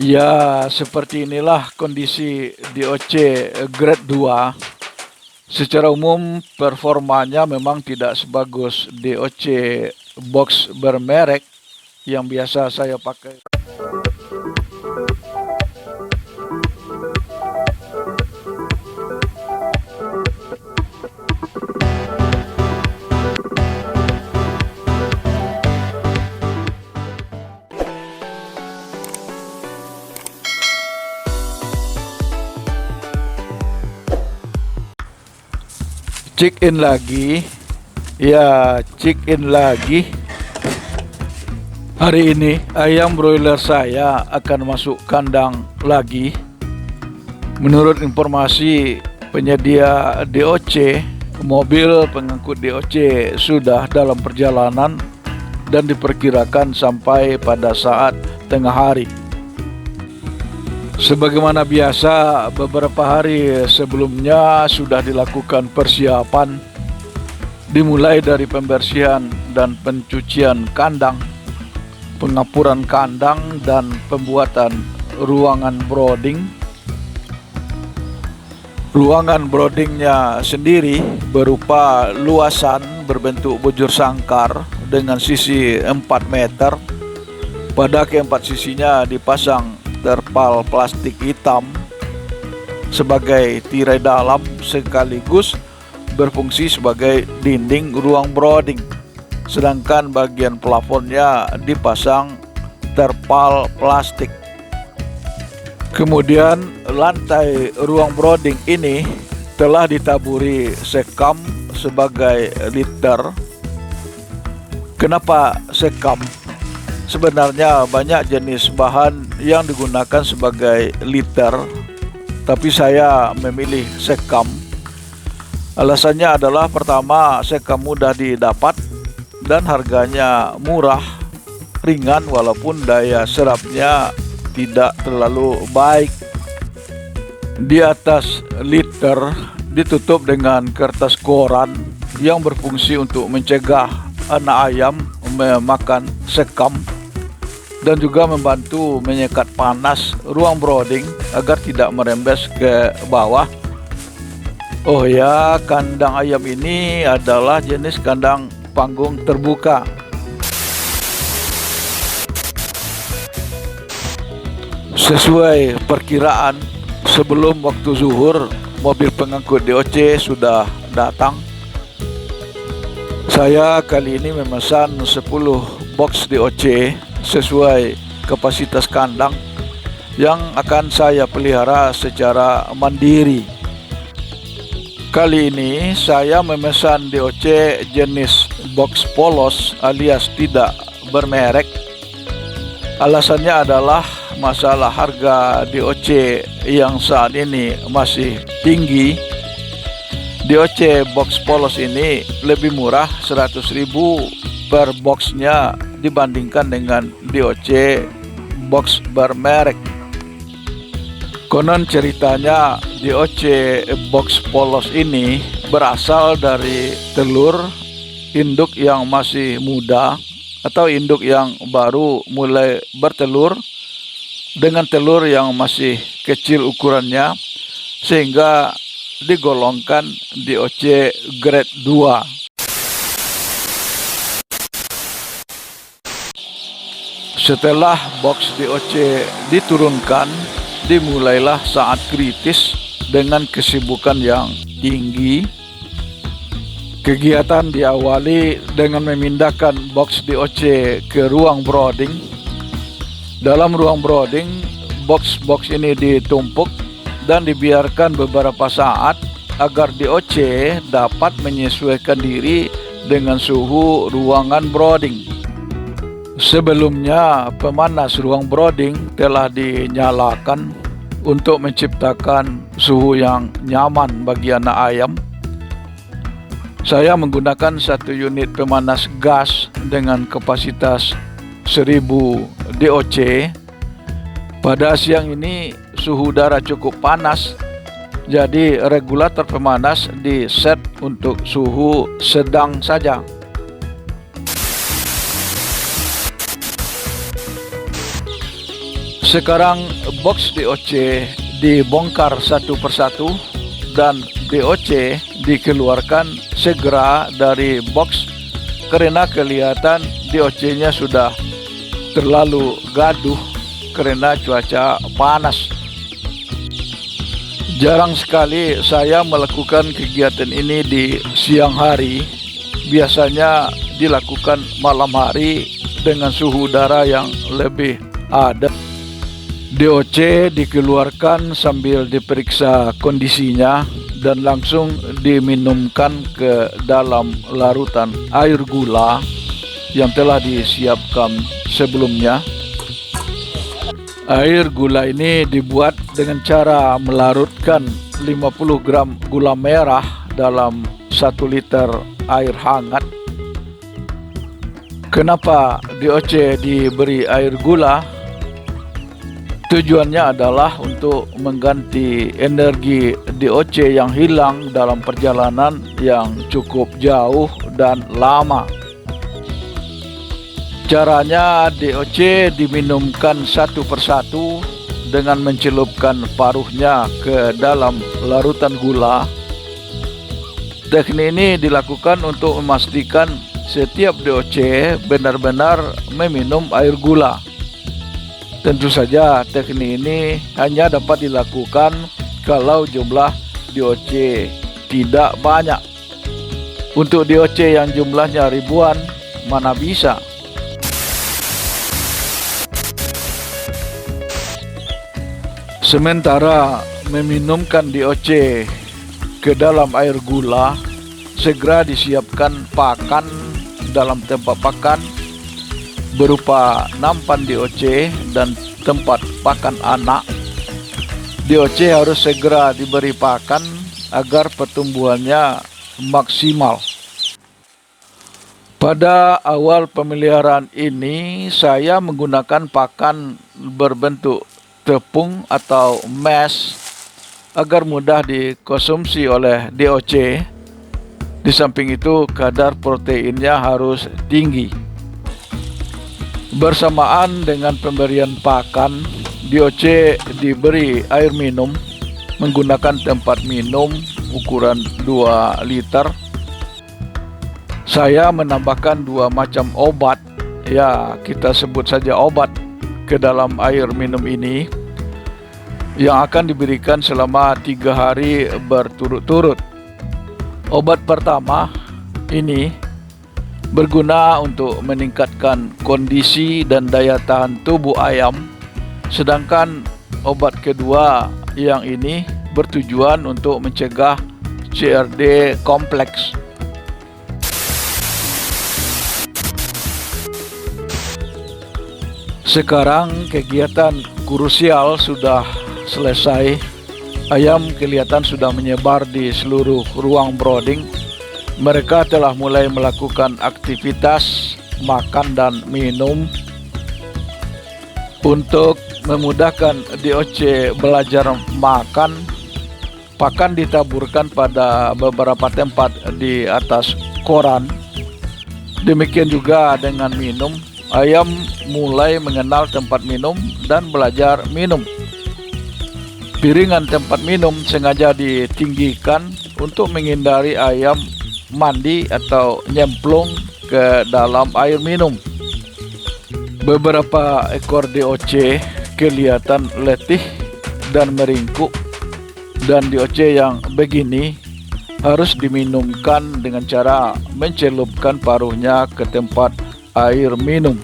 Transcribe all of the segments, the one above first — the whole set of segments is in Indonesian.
Ya, seperti inilah kondisi DOC grade 2. Secara umum performanya memang tidak sebagus DOC box bermerek yang biasa saya pakai. Check in lagi. Ya, check in lagi. Hari ini ayam broiler saya akan masuk kandang lagi. Menurut informasi penyedia DOC, mobil pengangkut DOC sudah dalam perjalanan dan diperkirakan sampai pada saat tengah hari. Sebagaimana biasa, beberapa hari sebelumnya sudah dilakukan persiapan, dimulai dari pembersihan dan pencucian kandang, pengapuran kandang, dan pembuatan ruangan brooding. Ruangan broodingnya sendiri berupa luasan berbentuk bujur sangkar dengan sisi 4 meter. Pada keempat sisinya dipasang terpal plastik hitam sebagai tirai dalam sekaligus berfungsi sebagai dinding ruang brooding. Sedangkan bagian plafonnya dipasang terpal plastik. Kemudian lantai ruang brooding ini telah ditaburi sekam sebagai liter. Kenapa sekam? Sebenarnya banyak jenis bahan yang digunakan sebagai liter, tapi saya memilih sekam. Alasannya adalah pertama, sekam mudah didapat dan harganya murah, ringan walaupun daya serapnya tidak terlalu baik. Di atas liter ditutup dengan kertas koran yang berfungsi untuk mencegah anak ayam memakan sekam dan juga membantu menyekat panas ruang brooding agar tidak merembes ke bawah. Oh ya, kandang ayam ini adalah jenis kandang panggung terbuka. Sesuai perkiraan, sebelum waktu zuhur, mobil pengangkut DOC sudah datang. Saya kali ini memesan 10 box DOC sesuai kapasitas kandang yang akan saya pelihara secara mandiri. Kali ini saya memesan DOC jenis box polos alias tidak bermerek. Alasannya adalah masalah harga DOC yang saat ini masih tinggi. DOC box polos ini lebih murah 100.000 per boxnya dibandingkan dengan DOC box bermerek. Konon ceritanya DOC box polos ini berasal dari telur induk yang masih muda atau induk yang baru mulai bertelur dengan telur yang masih kecil ukurannya, sehingga digolongkan DOC grade 2. Setelah box DOC diturunkan, dimulailah saat kritis dengan kesibukan yang tinggi. Kegiatan diawali dengan memindahkan box DOC ke ruang brooding. Dalam ruang brooding, box-box ini ditumpuk dan dibiarkan beberapa saat agar DOC dapat menyesuaikan diri dengan suhu ruangan brooding. Sebelumnya, pemanas ruang brooding telah dinyalakan untuk menciptakan suhu yang nyaman bagi anak ayam. Saya menggunakan 1 unit pemanas gas dengan kapasitas 1000 DOC. Pada siang ini suhu udara cukup panas, jadi regulator pemanas di-set untuk suhu sedang saja. Sekarang box DOC dibongkar satu persatu dan DOC dikeluarkan segera dari box karena kelihatan DOC-nya sudah terlalu gaduh karena cuaca panas. Jarang sekali saya melakukan kegiatan ini di siang hari. Biasanya dilakukan malam hari dengan suhu udara yang lebih adem. DOC dikeluarkan sambil diperiksa kondisinya dan langsung diminumkan ke dalam larutan air gula yang telah disiapkan sebelumnya. Air gula ini dibuat dengan cara melarutkan 50 gram gula merah dalam 1 liter air hangat. Kenapa DOC diberi air gula? Tujuannya adalah untuk mengganti energi DOC yang hilang dalam perjalanan yang cukup jauh dan lama. Caranya DOC diminumkan satu persatu dengan mencelupkan paruhnya ke dalam larutan gula. Teknik ini dilakukan untuk memastikan setiap DOC benar-benar meminum air gula. Tentu saja teknik ini hanya dapat dilakukan kalau jumlah DOC tidak banyak. Untuk DOC yang jumlahnya ribuan, mana bisa. Sementara meminumkan DOC ke dalam air gula, segera disiapkan pakan dalam tempat pakan berupa nampan DOC dan tempat pakan anak. DOC harus segera diberi pakan agar pertumbuhannya maksimal. Pada awal pemeliharaan ini saya menggunakan pakan berbentuk tepung atau mash agar mudah dikonsumsi oleh DOC. Di samping itu kadar proteinnya harus tinggi. Bersamaan dengan pemberian pakan, DOC diberi air minum menggunakan tempat minum ukuran 2 liter. Saya menambahkan 2 macam obat, ya kita sebut saja obat, ke dalam air minum ini yang akan diberikan selama 3 hari berturut-turut. Obat pertama ini berguna untuk meningkatkan kondisi dan daya tahan tubuh ayam, sedangkan obat kedua yang ini bertujuan untuk mencegah CRD kompleks. Sekarang kegiatan krusial sudah selesai. Ayam kelihatan sudah menyebar di seluruh ruang brooding. Mereka telah mulai melakukan aktivitas makan dan minum. Untuk memudahkan DOC belajar makan, pakan ditaburkan pada beberapa tempat di atas koran. Demikian juga dengan minum. Ayam mulai mengenal tempat minum dan belajar minum. Piringan tempat minum sengaja ditinggikan untuk menghindari ayam mandi atau nyemplung ke dalam air minum. Beberapa ekor DOC kelihatan letih dan meringkuk, dan DOC yang begini harus diminumkan dengan cara mencelupkan paruhnya ke tempat air minum.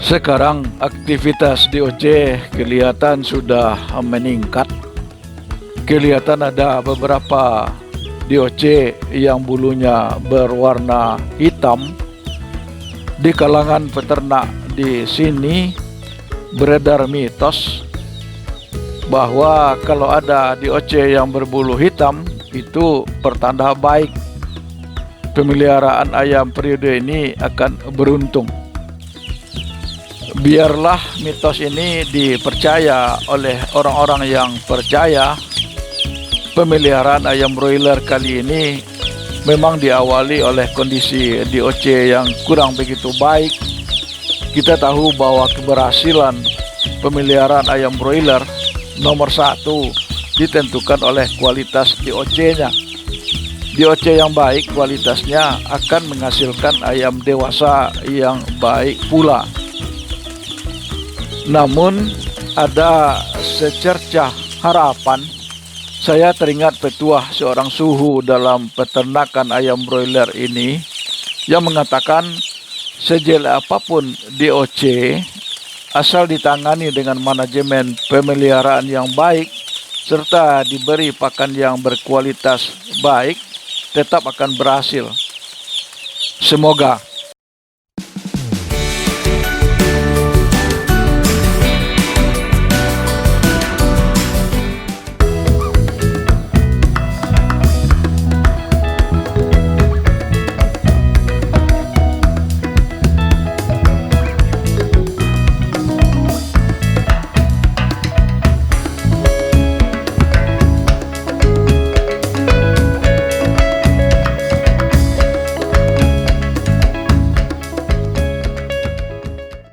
Sekarang aktivitas DOC kelihatan sudah meningkat. Kelihatan ada beberapa DOC yang bulunya berwarna hitam. Di kalangan peternak di sini beredar mitos bahwa kalau ada DOC yang berbulu hitam itu pertanda baik. Pemeliharaan ayam periode ini akan beruntung. Biarlah mitos ini dipercaya oleh orang-orang yang percaya. Pemeliharaan ayam broiler kali ini memang diawali oleh kondisi DOC yang kurang begitu baik. Kita tahu bahwa keberhasilan pemeliharaan ayam broiler nomor satu ditentukan oleh kualitas DOC-nya. DOC yang baik kualitasnya akan menghasilkan ayam dewasa yang baik pula. Namun ada secercah harapan. Saya teringat petuah seorang suhu dalam peternakan ayam broiler ini yang mengatakan sejeli apapun DOC, asal ditangani dengan manajemen pemeliharaan yang baik serta diberi pakan yang berkualitas baik, tetap akan berhasil. Semoga